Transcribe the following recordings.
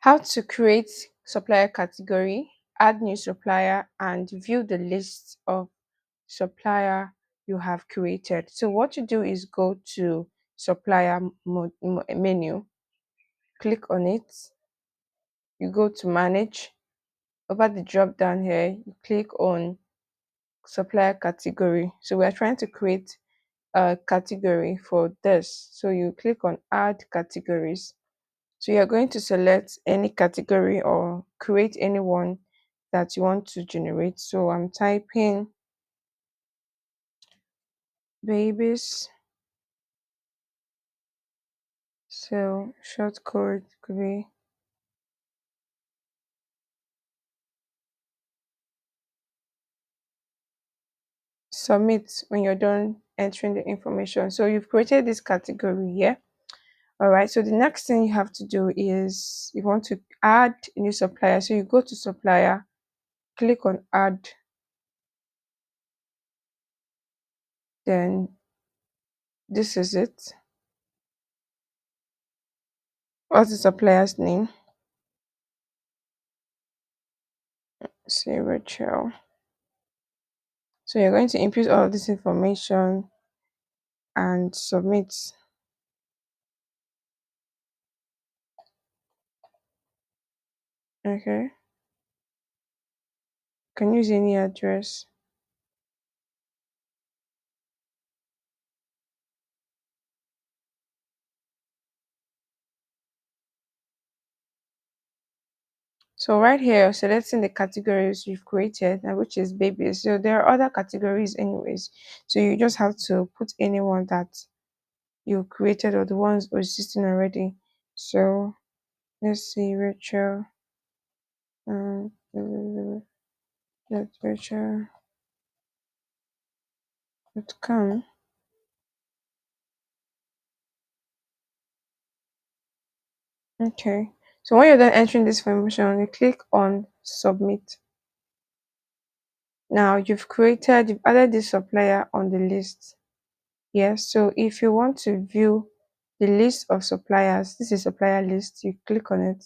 How to create supplier category, add new supplier, and view the list of supplier you have created. So what you do is go to supplier menu, click on it, you go to manage. Over the drop down here, you click on supplier category. So we are trying to create a category for this. So you click on add categories. So you're going to select any category or create any one that you want to generate. So I'm typing babies. So short code could be submit when you're done entering the information. So you've created this category here. All right. So the next thing you have to do is you want to add a new supplier. So you go to supplier, click on add, then this is it. What's the supplier's name? Say Rachel. So you're going to input all of this information and submit. Okay. Can use any address. So right here, selecting the categories you've created, which is babies. So there are other categories anyways. So you just have to put anyone that you created or the ones existing already. So let's see, Rachel. Let Rachel.com. Okay. So when you're done entering this information, you click on submit. Now you've added this supplier on the list. Yes, so if you want to view the list of suppliers, this is supplier list, you click on it.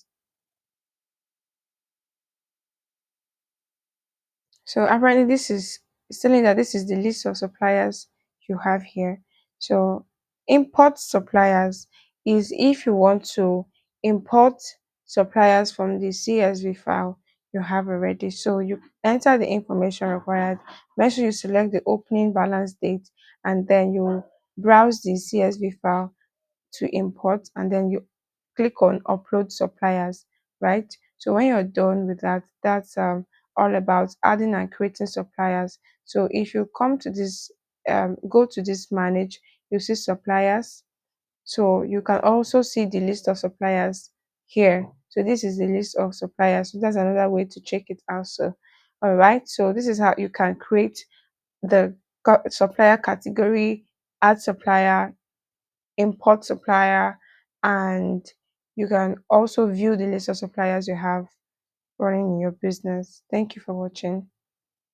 So apparently this is it's telling that this is the list of suppliers you have here. So import suppliers is if you want to import suppliers from the CSV file you have already. So you enter the information required, make sure you select the opening balance date, and then you browse the CSV file to import, and then you click on upload suppliers, right? So when you're done with that, that's all about adding and creating suppliers. So if you come to this go to this manage, you see suppliers. So you can also see the list of suppliers here. So this is the list of suppliers. So that's another way to check it out. So all right, so this is how you can create the supplier category, add supplier, import supplier, and you can also view the list of suppliers you have running in your business. Thank you for watching.